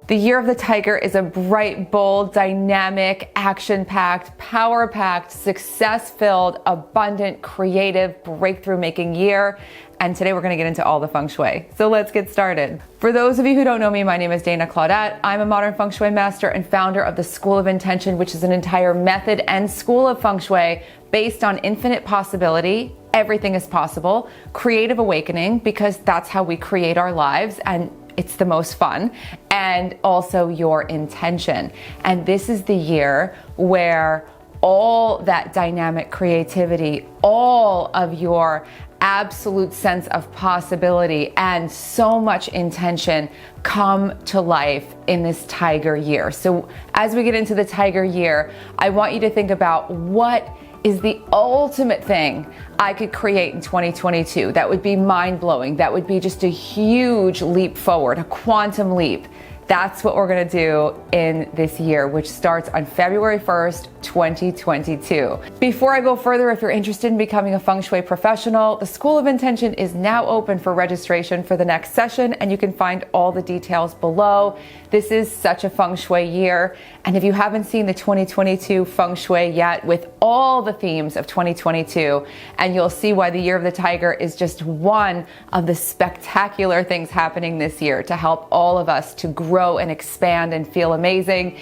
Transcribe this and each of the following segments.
The Year of the Tiger is a bright, bold, dynamic, action-packed, power-packed, success-filled, abundant, creative, breakthrough-making year. And today we're going to get into all the Feng Shui. So let's get started. For those of you who don't know me, my name is Dana Claudat. I'm a modern Feng Shui master and founder of the School of Intention, which is an entire method and school of Feng Shui based on infinite possibility. Everything is possible. Creative awakening, because that's how we create our lives, and it's the most fun, and also your intention. And this is the year where all that dynamic creativity, all of your absolute sense of possibility and so much intention come to life in this Tiger year. So as we get into the Tiger year, I want you to think about what is the ultimate thing I could create in 2022 that would be mind-blowing, that would be just a huge leap forward, a quantum leap. That's what we're gonna do in this year, which starts on February 1st, 2022. Before I go further, if you're interested in becoming a Feng Shui professional, the School of Intention is now open for registration for the next session, and you can find all the details below. This is such a Feng Shui year, and if you haven't seen the 2022 Feng Shui yet with all the themes of 2022, and you'll see why the Year of the Tiger is just one of the spectacular things happening this year to help all of us to grow and expand and feel amazing.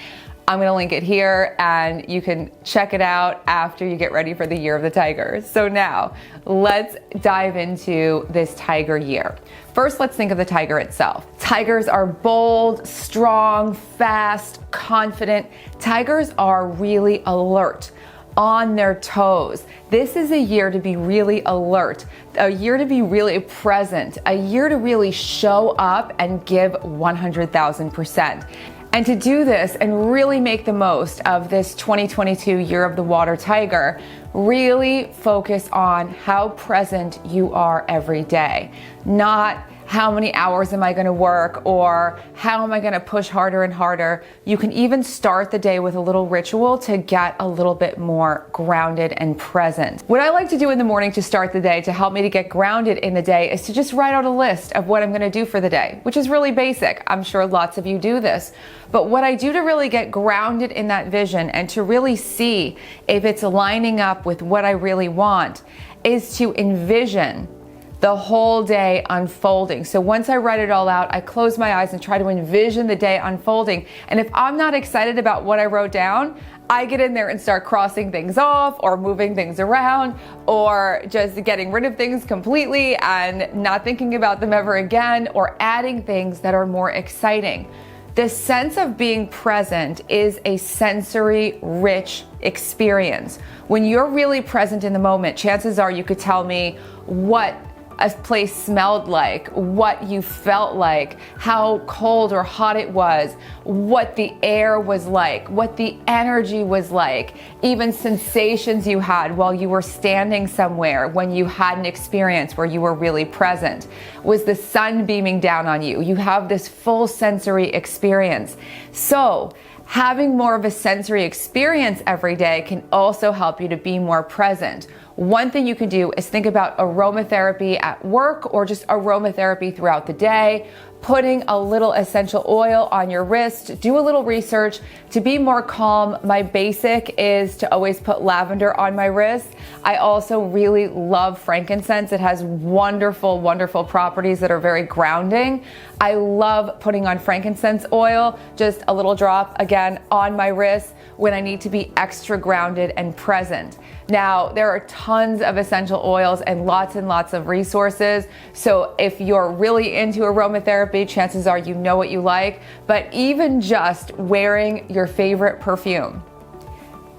I'm going to link it here and you can check it out after you get ready for the Year of the Tiger. So now let's dive into this Tiger year. First, let's think of the tiger itself. Tigers are bold, strong, fast, confident. Tigers are really alert, on their toes. This is a year to be really alert, a year to be really present, a year to really show up and give 100,000%. And to do this and really make the most of this 2022 Year of the Water Tiger, really focus on how present you are every day, not how many hours am I going to work or how am I going to push harder and harder. You can even start the day with a little ritual to get a little bit more grounded and present. What I like to do in the morning to start the day to help me to get grounded in the day is to just write out a list of what I'm going to do for the day, which is really basic. I'm sure lots of you do this. But what I do to really get grounded in that vision and to really see if it's lining up with what I really want is to envision the whole day unfolding. So once I write it all out, I close my eyes and try to envision the day unfolding. And if I'm not excited about what I wrote down, I get in there and start crossing things off or moving things around or just getting rid of things completely and not thinking about them ever again or adding things that are more exciting. The sense of being present is a sensory rich experience. When you're really present in the moment, chances are you could tell me what a place smelled like, what you felt like, how cold or hot it was, what the air was like, what the energy was like, even sensations you had while you were standing somewhere when you had an experience where you were really present. Was the sun beaming down on you? You have this full sensory experience. So having more of a sensory experience every day can also help you to be more present. One thing you can do is think about aromatherapy at work or just aromatherapy throughout the day, putting a little essential oil on your wrist. Do a little research to be more calm. My basic is to always put lavender on my wrist. I also really love frankincense. It has wonderful, wonderful properties that are very grounding. I love putting on frankincense oil, just a little drop, again, on my wrist when I need to be extra grounded and present. Now, there are tons of essential oils and lots of resources. So if you're really into aromatherapy, chances are you know what you like. But even just wearing your favorite perfume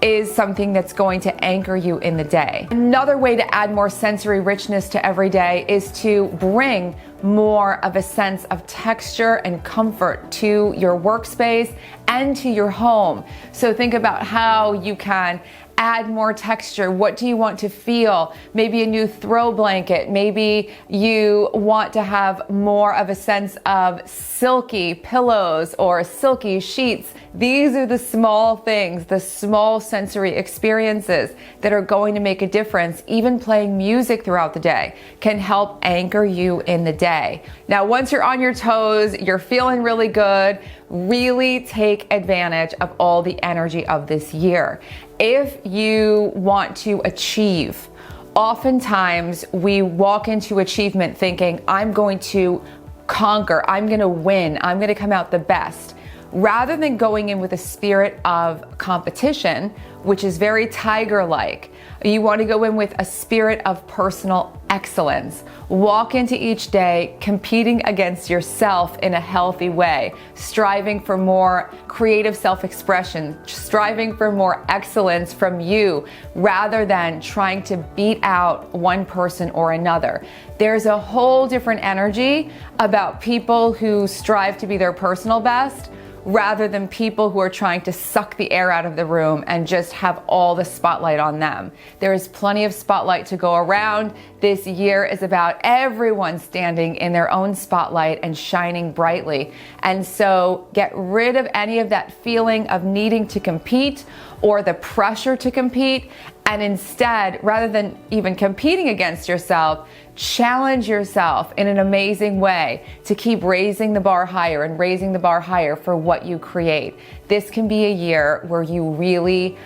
is something that's going to anchor you in the day. Another way to add more sensory richness to every day is to bring more of a sense of texture and comfort to your workspace and to your home. So think about how you can add more texture? What do you want to feel? Maybe a new throw blanket. Maybe you want to have more of a sense of silky pillows or silky sheets. These are the small things, the small sensory experiences that are going to make a difference. Even playing music throughout the day can help anchor you in the day. Now, once you're on your toes, you're feeling really good, really take advantage of all the energy of this year. If you want to achieve, oftentimes we walk into achievement thinking, I'm going to conquer, I'm going to win, I'm going to come out the best. Rather than going in with a spirit of competition, which is very tiger-like, you want to go in with a spirit of personal excellence. Walk into each day competing against yourself in a healthy way, striving for more creative self-expression, striving for more excellence from you, rather than trying to beat out one person or another. There's a whole different energy about people who strive to be their personal best, rather than people who are trying to suck the air out of the room and just have all the spotlight on them. There is plenty of spotlight to go around. This year is about everyone standing in their own spotlight and shining brightly. And so get rid of any of that feeling of needing to compete or the pressure to compete. And instead, rather than even competing against yourself, challenge yourself in an amazing way to keep raising the bar higher and raising the bar higher for what you create. This can be a year where you really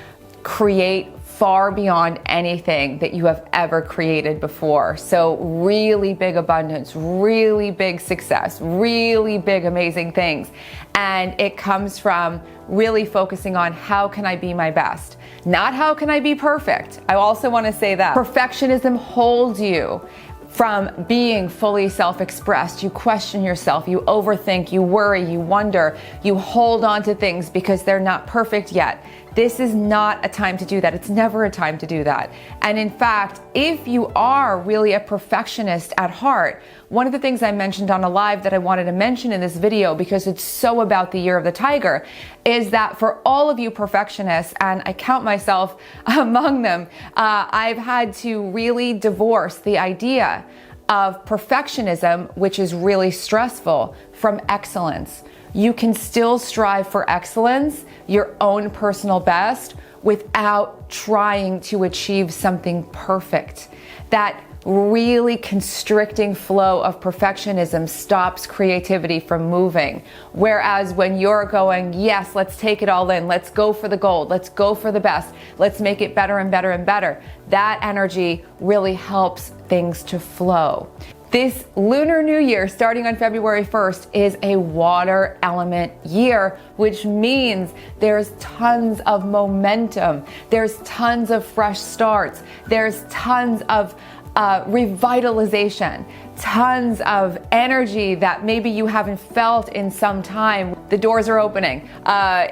create far beyond anything that you have ever created before. So really big abundance, really big success, really big amazing things. And it comes from really focusing on how can I be my best? Not how can I be perfect. I also want to say that perfectionism holds you from being fully self-expressed. You question yourself, you overthink, you worry, you wonder, you hold on to things because they're not perfect yet. This is not a time to do that. It's never a time to do that. And in fact, if you are really a perfectionist at heart, one of the things I mentioned on a live that I wanted to mention in this video, because it's so about the year of the tiger, is that for all of you perfectionists, and I count myself among them, I've had to really divorce the idea of perfectionism, which is really stressful, from excellence. You can still strive for excellence, your own personal best, without trying to achieve something perfect. That really constricting flow of perfectionism stops creativity from moving. Whereas when you're going, yes, let's take it all in, let's go for the gold, let's go for the best, let's make it better and better and better, that energy really helps things to flow. This Lunar New Year, starting on February 1st, is a water element year, which means there's tons of momentum, there's tons of fresh starts, there's tons of revitalization, tons of energy that maybe you haven't felt in some time. The doors are opening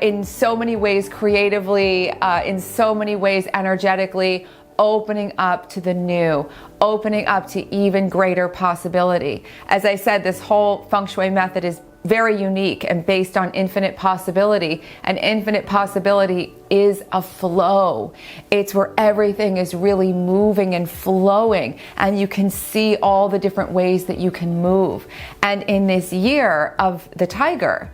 in so many ways creatively, in so many ways energetically, opening up to the new, opening up to even greater possibility. As I said, this whole Feng Shui method is very unique and based on infinite possibility. And infinite possibility is a flow. It's where everything is really moving and flowing, and you can see all the different ways that you can move. And in this year of the tiger,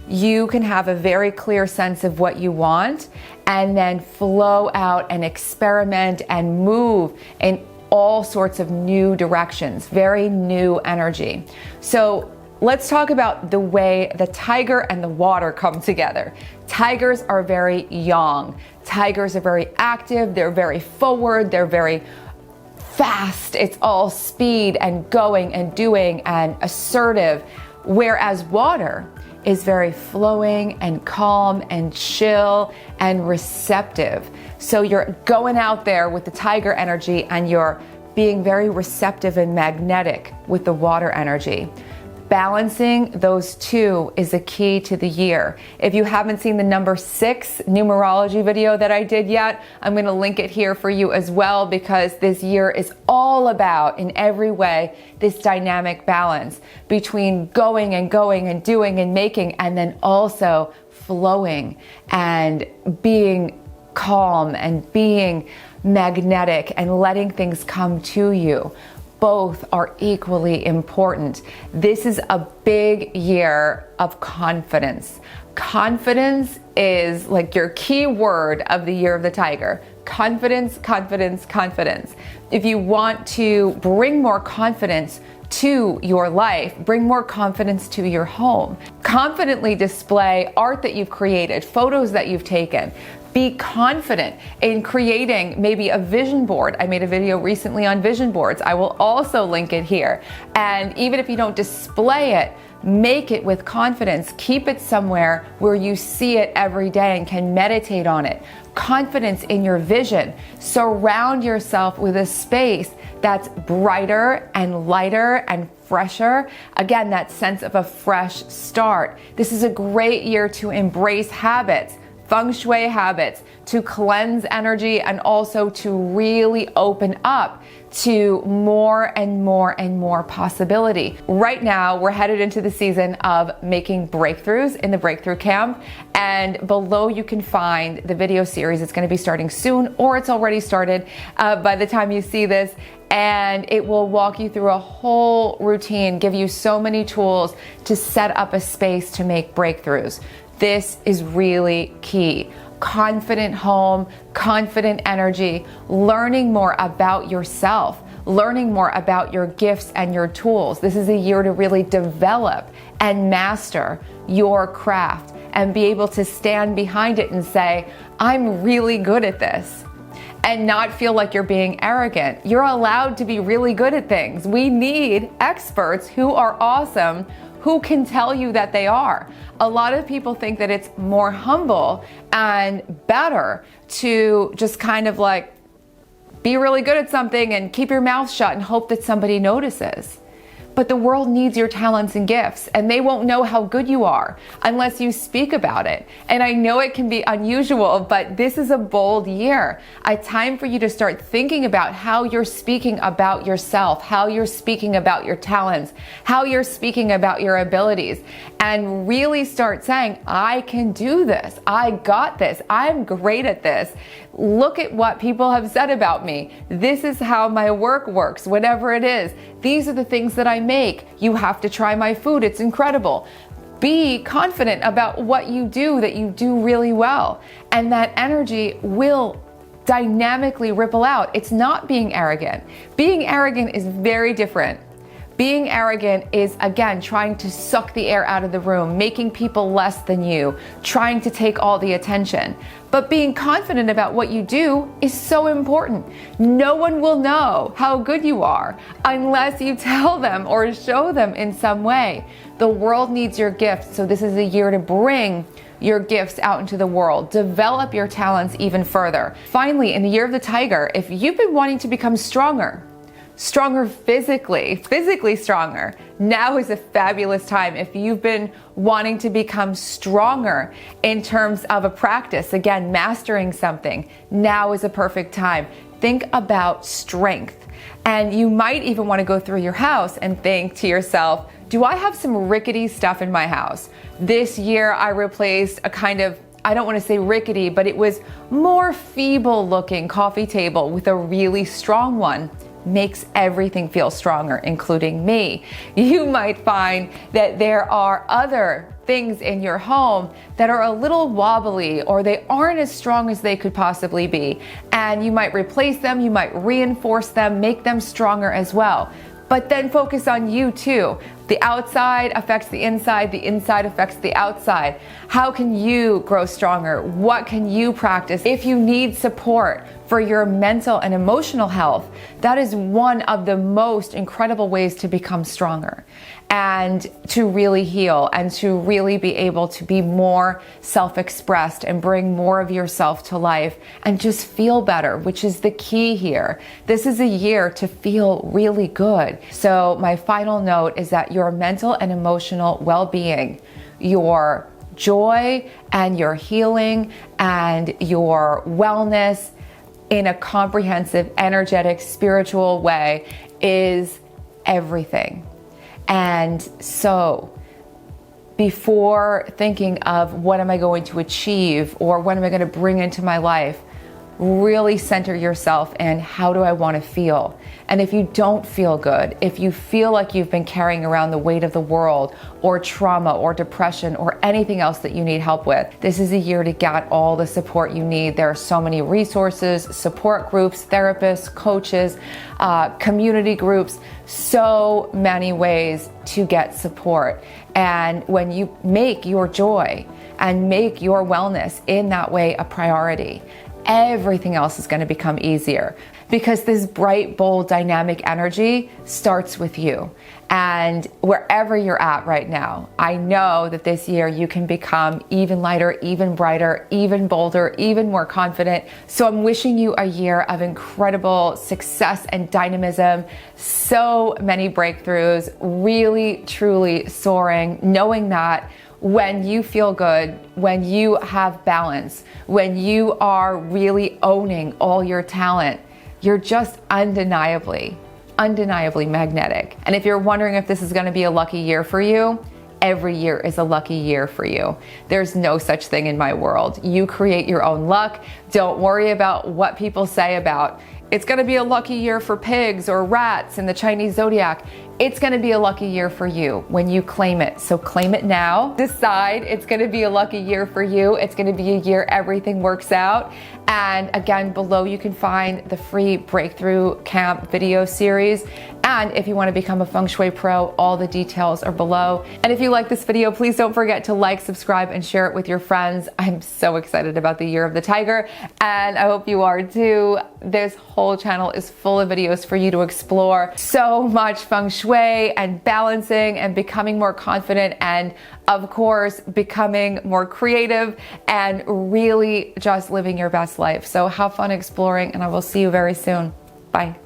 you can have a very clear sense of what you want and then flow out and experiment and move in all sorts of new directions, very new energy. So let's talk about the way the tiger and the water come together. Tigers are very yang. Tigers are very active, they're very forward, they're very fast. It's all speed and going and doing and assertive. Whereas water is very flowing and calm and chill and receptive. So you're going out there with the tiger energy and you're being very receptive and magnetic with the water energy. Balancing those two is a key to the year. If you haven't seen the number 6 numerology video that I did yet, I'm going to link it here for you as well, because this year is all about, in every way, this dynamic balance between going and doing and making, and then also flowing and being calm and being magnetic and letting things come to you. Both are equally important. This is a big year of confidence. Confidence is like your key word of the year of the tiger. Confidence, confidence, confidence. If you want to bring more confidence to your life, bring more confidence to your home, confidently display art that you've created, photos that you've taken. Be confident in creating maybe a vision board. I made a video recently on vision boards. I will also link it here. And even if you don't display it, make it with confidence. Keep it somewhere where you see it every day and can meditate on it. Confidence in your vision. Surround yourself with a space that's brighter and lighter and fresher. Again, that sense of a fresh start. This is a great year to embrace habits, Feng Shui habits, to cleanse energy and also to really open up to more and more and more possibility. Right now, we're headed into the season of making breakthroughs in the Breakthrough Camp, and below you can find the video series. It's going to be starting soon, or it's already started by the time you see this, and it will walk you through a whole routine, give you so many tools to set up a space to make breakthroughs. This is really key. Confident home, confident energy, learning more about yourself, learning more about your gifts and your tools. This is a year to really develop and master your craft and be able to stand behind it and say, I'm really good at this. And not feel like you're being arrogant. You're allowed to be really good at things. We need experts who are awesome, who can tell you that they are. A lot of people think that it's more humble and better to just kind of like be really good at something and keep your mouth shut and hope that somebody notices. But the world needs your talents and gifts, and they won't know how good you are unless you speak about it. And I know it can be unusual, but this is a bold year, a time for you to start thinking about how you're speaking about yourself, how you're speaking about your talents, how you're speaking about your abilities, and really start saying, I can do this, I got this, I'm great at this. Look at what people have said about me. This is how my work works, whatever it is. These are the things that I make. You have to try my food. It's incredible. Be confident about what you do, that you do really well. And that energy will dynamically ripple out. It's not being arrogant. Being arrogant is very different. Being arrogant is, again, trying to suck the air out of the room, making people less than you, trying to take all the attention. But being confident about what you do is so important. No one will know how good you are unless you tell them or show them in some way. The world needs your gifts, so this is a year to bring your gifts out into the world. Develop your talents even further. Finally, in the year of the tiger, if you've been wanting to become stronger physically stronger, now is a fabulous time. If you've been wanting to become stronger in terms of a practice, again, mastering something, now is a perfect time. Think about strength. And you might even want to go through your house and think to yourself, do I have some rickety stuff in my house? This year I replaced a kind of, I don't want to say rickety, but it was more feeble looking coffee table with a really strong one. Makes everything feel stronger, including me. You might find that there are other things in your home that are a little wobbly or they aren't as strong as they could possibly be. And you might replace them, you might reinforce them, make them stronger as well. But then focus on you too. The outside affects the inside affects the outside. How can you grow stronger? What can you practice? If you need support for your mental and emotional health, that is one of the most incredible ways to become stronger and to really heal and to really be able to be more self-expressed and bring more of yourself to life and just feel better, which is the key here. This is a year to feel really good. So my final note is that your mental and emotional well-being, your joy and your healing and your wellness in a comprehensive, energetic, spiritual way is everything. And so before thinking of what am I going to achieve or what am I going to bring into my life, really center yourself in how do I want to feel. And if you don't feel good, if you feel like you've been carrying around the weight of the world or trauma or depression or anything else that you need help with, this is a year to get all the support you need. There are so many resources, support groups, therapists, coaches, community groups, so many ways to get support. And when you make your joy and make your wellness in that way a priority, everything else is going to become easier, because this bright, bold, dynamic energy starts with you. And wherever you're at right now, I know that this year you can become even lighter, even brighter, even bolder, even more confident. So I'm wishing you a year of incredible success and dynamism, so many breakthroughs, really, truly soaring, knowing that when you feel good, when you have balance, when you are really owning all your talent, you're just undeniably magnetic. And if you're wondering if this is going to be a lucky year for you, every year is a lucky year for you. There's no such thing in my world. You create your own luck. Don't worry about what people say about it's going to be a lucky year for pigs or rats in the Chinese zodiac. It's going to be a lucky year for you when you claim it. So claim it now. Decide it's going to be a lucky year for you. It's going to be a year everything works out. And again, below you can find the free Breakthrough Camp video series. And if you want to become a Feng Shui pro, all the details are below. And if you like this video, please don't forget to like, subscribe, and share it with your friends. I'm so excited about the Year of the Tiger, and I hope you are too. This whole channel is full of videos for you to explore. So much Feng Shui and balancing and becoming more confident, and of course, becoming more creative and really just living your best life. So have fun exploring, and I will see you very soon. Bye.